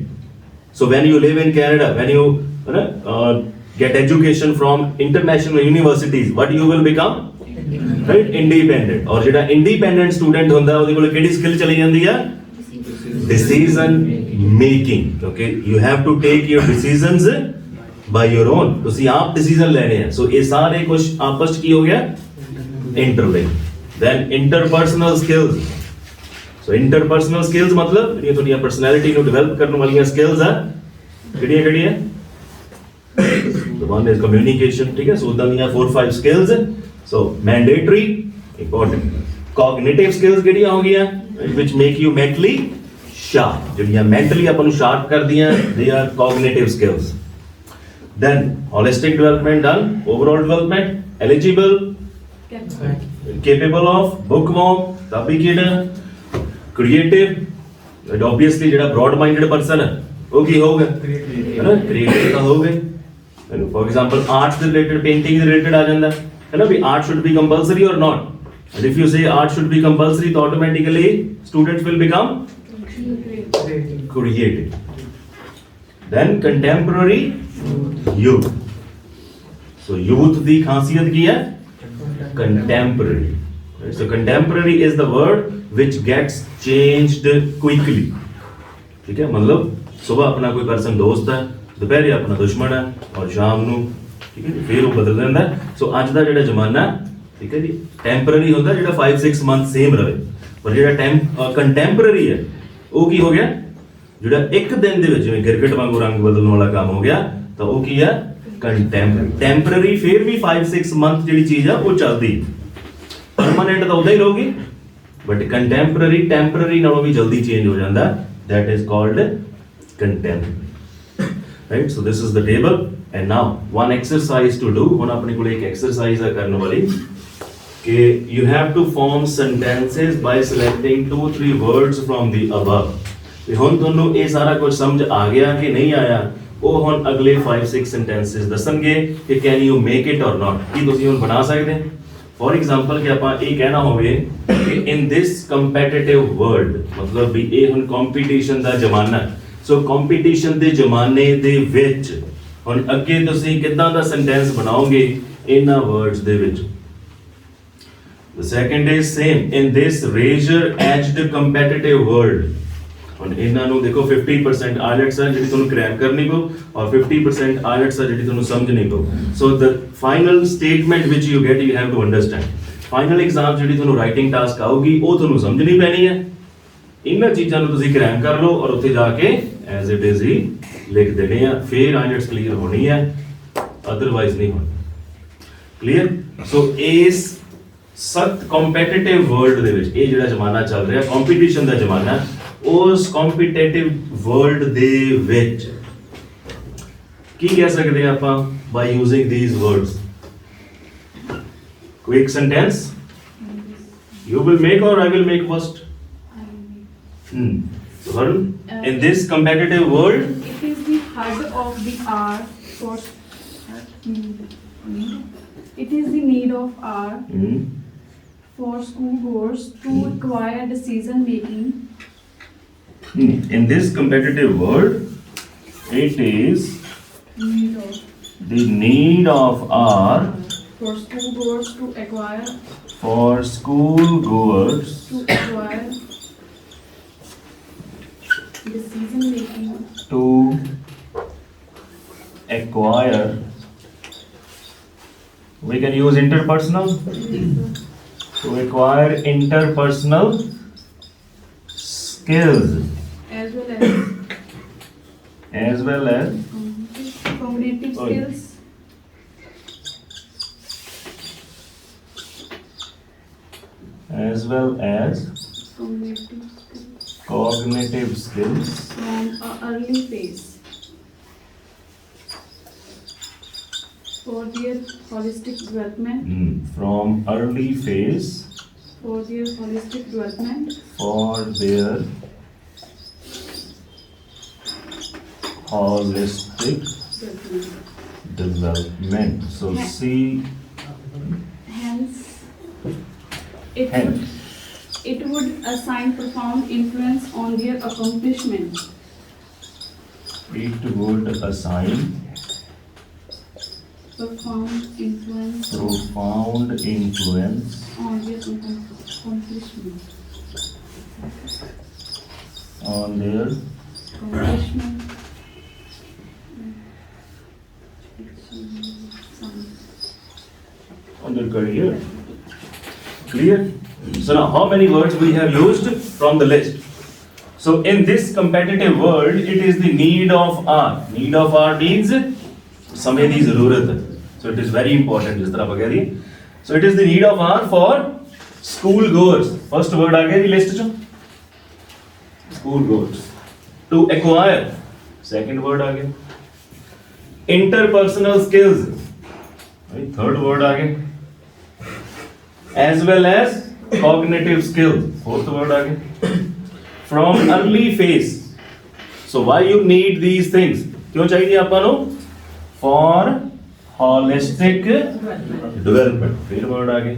So when you live in Canada, when you get education from international universities, what you will become, right, independent। और ਜਿਹੜਾ independent student ਹੁੰਦਾ ਉਹਦੇ ਕੋਲ ਕਿਹੜੀ skill ਚਲੀ ਜਾਂਦੀ ਆ, decision making। Okay, you have to take your decisions by your own। ਤੁਸੀਂ ਆਪ decision ਲੈਣੇ ਆ। So ਇਹ ਸਾਰੇ ਕੁਝ ਆਪਸ 'ਚ ਕੀ ਹੋ ਗਿਆ, interlinked। Then interpersonal skills। So interpersonal skills ਮਤਲਬ ਜਿਹੜੀਆਂ ਤੁਹਾਡੀਆਂ personality ਨੂੰ develop ਕਰਨ ਵਾਲੀਆਂ skills ਆ, ਕਿਹੜੀਆਂ The one is communication, ठीक है? So उदां दियां 4-5 skills. So mandatory, important. Cognitive skills ਕਿਹੜੀਆਂ ਹੋ ਗਈਆਂ? Which make you mentally sharp. ਜਿਹੜੀਆਂ mentally ਆਪਾਂ ਨੂੰ sharp ਕਰਦੀਆਂ, they are cognitive skills. Then holistic development done, overall development, eligible, capable of, bookworm, copy ਖੇਡਾਂ, creative, and obviously ਜਿਹੜਾ broad minded person ਹੈ ਉਹ ਕੀ ਹੋਊਗਾ, ਹੈ ਨਾ, creative ਤਾਂ ਹੋਊਗਾ। For example, arts ਦੇ related, painting ਦੇ related ਆ ਜਾਂਦਾ ਹੈ ਨਾ, ਵੀ art should be compulsory or not, and if you say art should be compulsory तो automatically students will become creative. Then contemporary youth. So youth ਦੀ ਖਾਸੀਅਤ ਕੀ ਹੈ? Contemporary. Right? So contemporary is the word which gets changed quickly. ठीक है, मतलब सुबह अपना कोई person दोस्त है, दोपहर अपना दुश्मन है, और शाम ਨੂੰ ठीक है फिर ਉਹ ਬਦਲ ਜਾਂਦਾ। ਸੋ ਅੱਜ ਦਾ ਜਿਹੜਾ ਜ਼ਮਾਨਾ, ਠੀਕ ਹੈ ਜੀ, ਟੈਂਪਰੇਰੀ ਹੁੰਦਾ, ਜਿਹੜਾ 5-6 ਮੰਥ ਸੇਮ ਰਹੇ, ਪਰ ਜਿਹੜਾ ਕੰਟੈਂਪਰੇਰੀ ਹੈ ਉਹ ਕੀ ਹੋ ਗਿਆ, ਜਿਹੜਾ ਇੱਕ ਦਿਨ ਦੇ ਵਿੱਚ ਜਿਵੇਂ ਗਿਰਗਟ ਵਾਂਗੂ ਰੰਗ ਬਦਲਣ ਵਾਲਾ ਕੰਮ ਹੋ ਗਿਆ, ਤਾਂ ਉਹ ਕੀ ਹੈ, ਕੰਟੈਂਪਰੇਰੀ। ਟੈਂਪਰੇਰੀ ਫਿਰ ਵੀ 5-6 ਮੰਥ ਜਿਹੜੀ ਚੀਜ਼ ਆ ਉਹ ਚੱਲਦੀ, ਪਰਮਾਨੈਂਟ ਤਾਂ ਉਦਾਂ ਹੀ ਰਹੂਗੀ, ਬਟ ਕੰਟੈਂਪਰੇਰੀ ਟੈਂਪਰੇਰੀ ਨਾਲੋਂ ਵੀ ਜਲਦੀ ਚੇਂਜ ਹੋ ਜਾਂਦਾ, that is called contemporary. Right, so this is the table, and now one exercise to do. ਹੁਣ ਆਪਣੇ ਕੋਲ ਇੱਕ exercise ਹੈ ਕਰਨ ਵਾਲੀ, ਕਿ you have to form sentences by selecting 2-3 words from the above. ਤੇ ਹੁਣ ਤੁਹਾਨੂੰ ਇਹ ਸਾਰਾ ਕੁਝ ਸਮਝ ਆ ਗਿਆ ਕਿ ਨਹੀਂ ਆਇਆ, ਉਹ ਹੁਣ ਅਗਲੇ 5-6 sentences ਦੱਸਣਗੇ ਕਿ can you make it or not, ਕੀ ਤੁਸੀਂ ਹੁਣ ਬਣਾ ਸਕਦੇ। ਫੋਰ ਐਗਜ਼ਾਮਪਲ ਕਿ ਆਪਾਂ ਇਹ ਕਹਿਣਾ ਹੋਵੇ ਕਿ in this competitive world, ਮਤਲਬ ਵੀ ਇਹ ਹੁਣ ਕੰਪੀਟੀਸ਼ਨ ਦਾ ਜ਼ਮਾਨਾ, ਸੋ ਕੰਪੀਟੀਸ਼ਨ ਦੇ ਜ਼ਮਾਨੇ ਦੇ ਵਿੱਚ ਹੁਣ ਅੱਗੇ ਤੁਸੀਂ ਕਿੱਦਾਂ ਦਾ ਸੈਂਟੈਂਸ ਬਣਾਓਗੇ ਇਹਨਾਂ ਵਰਡਸ ਦੇ ਵਿੱਚ। The second is same, in this razor-edged competitive world. ਹੁਣ ਇਹਨਾਂ ਨੂੰ ਦੇਖੋ 50% IELTS ਹੈ ਜਿਹੜੀ ਤੁਹਾਨੂੰ ਕ੍ਰੈਕ ਕਰਨੀ ਪਊ, ਔਰ 50% IELTS ਹੈ ਜਿਹੜੀ ਤੁਹਾਨੂੰ ਸਮਝਣੀ ਪਊ। ਸੋ the final statement which you get, you have to understand. Final exam ਜਿਹੜੀ ਤੁਹਾਨੂੰ ਰਾਈਟਿੰਗ ਟਾਸਕ ਆਊਗੀ ਉਹ ਤੁਹਾਨੂੰ ਸਮਝਣੀ ਪੈਣੀ ਹੈ। ਇਹਨਾਂ ਚੀਜ਼ਾਂ ਨੂੰ ਤੁਸੀਂ ਕ੍ਰੈਕ ਕਰ ਲਓ ਔਰ ਉੱਥੇ ਜਾ ਕੇ ਐਜ਼ ਇਟ ਇਜ਼ ਹੀ ਲਿਖ ਦੇਣੇ ਆ, ਫਿਰ IELTS ਕਲੀਅਰ ਹੋਣੀ ਹੈ, ਅਦਰਵਾਈਜ਼ ਨਹੀਂ ਹੋਣੀ। ਕਲੀਅਰ। ਸੋ ਇਸ ਸਖਤ ਕੰਪੀਟੀਟਿਵ ਵਰਲਡ ਦੇ ਵਿੱਚ ਇਹ ਜਿਹੜਾ ਜ਼ਮਾਨਾ ਚੱਲ ਰਿਹਾ, ਕੰਪੀਟੀਸ਼ਨ ਦਾ ਜ਼ਮਾਨਾ, ਉਸ ਕੰਪੀਟੀਟਿਵ ਵਰਲਡ ਦੇ ਵਿੱਚ ਕੀ ਕਹਿ ਸਕਦੇ ਆ ਆਪਾਂ by using these words? Quick sentence. You will make or I will make first? So Varun, in this competitive world, it is the heart of the hour for it is the need of hour for schoolgoers to acquire decision making. In this competitive world, it is Need of the need of our for schoolgoers to acquire decision making. To acquire, we can use interpersonal, to acquire interpersonal skills as well as Sorry. cognitive skills. As well as Cognitive skills cognitive skills from an early phase for their holistic development. From early phase For their holistic development. for their holistic development. So see, Hence, Hence. it would assign profound influence on their accomplishment. it would assign Profound influence profound influence on their accomplishment. on their Accomplishment. on their career. Clear? So now how many words we have used from the list? So in this competitive world, it is the need of our. Need of our means ਸਮੇਂ ਦੀ ਜ਼ਰੂਰਤ ਹੈ, so it is very important, ਜਿਸ ਤਰ੍ਹਾਂ ਆਪਾਂ ਕਹਿ ਦਈਏ, so it is the need of our for school goers. First word ਆ ਗਿਆ ਜੀ ਲਿਸਟ ਚੋਂ, school goers. To acquire, second word ਆ ਗਿਆ। ਇੰਟਰਪਰਸਨਲ ਸਕਿੱਲਸ, ਥਰਡ ਵਰਡ ਆ ਗਿਆ। as well as cognitive skills, fourth word आ गया। from early phase, so why you need these things, क्यों चाहिए ਆਪਾਂ ਨੂੰ? for holistic development, फिर word आ गया।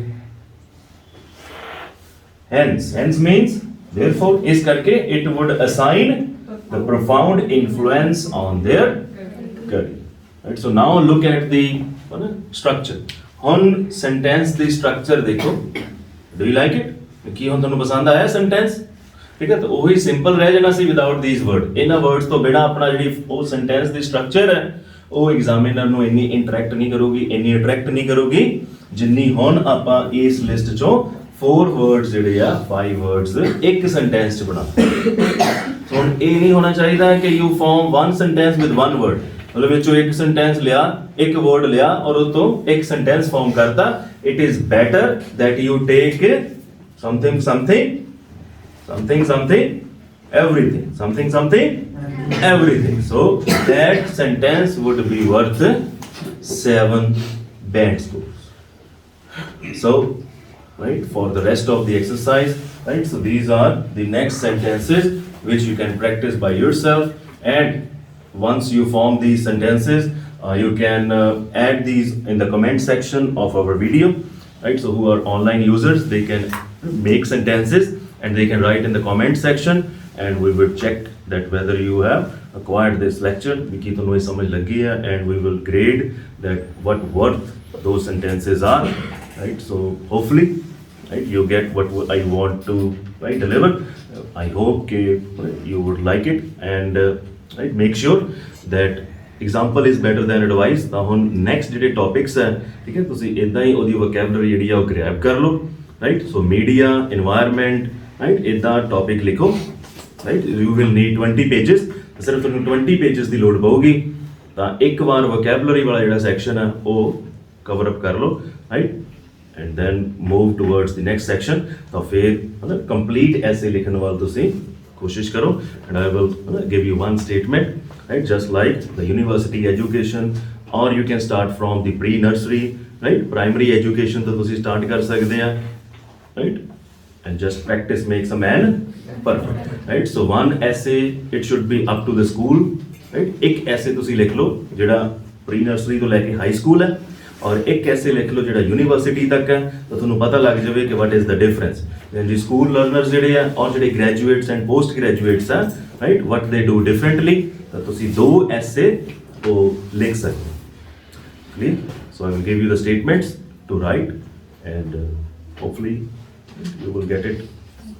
hence means therefore, इस करके it would assign the profound influence on their career, right? So now look at the structure। ਹੁਣ sentence ਦੀ structure ਦੇਖੋ, ਡੂ ਯੂ ਲਾਈਕ ਇਟ? ਕੀ ਹੁਣ ਤੁਹਾਨੂੰ ਪਸੰਦ ਆਇਆ ਸੈਂਟੈਂਸ? ਠੀਕ ਹੈ, ਤਾਂ ਉਹੀ ਸਿੰਪਲ ਰਹਿ ਜਾਣਾ ਸੀ ਵਿਦਆਊਟ ਥੀਸ ਵਰਡ। ਇਹਨਾਂ ਵਰਡਸ ਤੋਂ ਬਿਨਾ ਆਪਣਾ ਜਿਹੜੀ ਉਹ ਸੈਂਟੈਂਸ ਦੀ ਸਟਰਕਚਰ ਹੈ ਉਹ ਐਗਜ਼ਾਮੀਨਰ ਨੂੰ ਇੰਨੀ ਇੰਟਰੈਕਟ ਨਹੀਂ ਕਰੂਗੀ, ਇੰਨੀ ਅਟਰੈਕਟ ਨਹੀਂ ਕਰੂਗੀ, ਜਿੰਨੀ ਹੁਣ ਆਪਾਂ ਇਸ ਲਿਸਟ ਚੋਂ 4 ਵਰਡਸ ਜਿਹੜੇ ਆ 5 ਵਰਡਸ ਇੱਕ ਸੈਂਟੈਂਸ ਚ ਬਣਾ। ਸੋ ਹੁਣ ਇਹ ਨਹੀਂ ਹੋਣਾ ਚਾਹੀਦਾ ਕਿ you form one sentence with one word, ਮਤਲਬ ਵਿੱਚੋਂ ਇੱਕ ਸੈਂਟੈਂਸ ਲਿਆ, ਇੱਕ ਵਰਡ ਲਿਆ ਔਰ ਉਹ ਤੋਂ ਇੱਕ ਸੈਂਟੈਂਸ ਫਾਰਮ ਕਰਤਾ। It is better that you take something everything, so that sentence would be worth 7 band scores. So right, for the rest of the exercise, right, so these are the next sentences which you can practice by yourself, and once you form these sentences, you can add these in the comment section of our video, right? So who are online users, they can make sentences and they can write in the comment section, and we will check that whether you have acquired this lecture, ki tunu ye samajh lagi hai, and we will grade that what worth those sentences are, right? So hopefully, right, you get what I want to, right, deliver. I hope you would like it, and right, make sure that example is better than advice। ਤਾਂ ਹੁਣ next ਜਿਹੜੇ topics ਹੈ, ਠੀਕ ਹੈ, ਤੁਸੀਂ ਇਦਾਂ ਹੀ ਉਹਦੀ vocabulary ਜਿਹੜੀ ਆ ਉਹ grab ਕਰ ਲਓ, right? So media, environment, right, ਇਦਾਂ topic ਲਿਖੋ, right? You will need 20 pages, ਸਿਰਫ ਤੁਹਾਨੂੰ 20 pages ਦੀ ਲੋੜ ਪਊਗੀ, ਤਾਂ ਇੱਕ ਵਾਰ vocabulary ਵਾਲਾ ਜਿਹੜਾ section ਹੈ ਉਹ cover up ਕਰ ਲਓ, right? And then move towards the next section। ਤਾਂ ਫਿਰ complete essay ਲਿਖਣ ਵੱਲ ਤੁਸੀਂ ਕੋਸ਼ਿਸ਼ ਕਰੋ, and I will give you one statement, right? Just like the university education, or you can start from the pre-nursery, right? Primary education ਤੋਂ ਤੁਸੀਂ start ਕਰ ਸਕਦੇ ਆ, right? And just practice makes a man perfect, right? So one essay, it should be up to the school, right? ਇੱਕ essay ਤੁਸੀਂ ਲਿਖ ਲਓ ਜਿਹੜਾ pre-nursery ਤੋਂ ਲੈ ਕੇ high school ਹੈ, ਔਰ ਇੱਕ ਐਸੇ ਲਿਖ ਲਓ ਜਿਹੜਾ ਯੂਨੀਵਰਸਿਟੀ ਤੱਕ ਹੈ, ਤਾਂ ਤੁਹਾਨੂੰ ਪਤਾ ਲੱਗ ਜਾਵੇ ਕਿ ਵਾਟ ਇਜ਼ ਦ ਡਿਫਰੈਂਸ। ਜੀ ਸਕੂਲ ਲਰਨਰਸ ਜਿਹੜੇ ਆ ਔਰ ਜਿਹੜੇ ਗ੍ਰੈਜੂਏਟਸ ਐਂਡ ਪੋਸਟ ਗ੍ਰੈਜੂਏਟਸ ਆ, ਰਾਈਟ, ਵਾਟ ਦੇ ਡੂ ਡਿਫਰੈਂਟਲੀ, ਤਾਂ ਤੁਸੀਂ 2 ਐਸੇ ਉਹ ਲਿਖ ਸਕਦੇ ਹੋ। Clear? So I will give you the statements to write, and hopefully you will get it,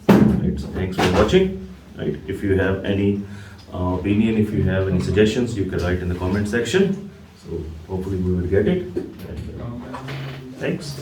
right? So thanks for watching, right? If you have any opinion, if you have any suggestions, you can write in the comment section, so hopefully we will get it, and thanks.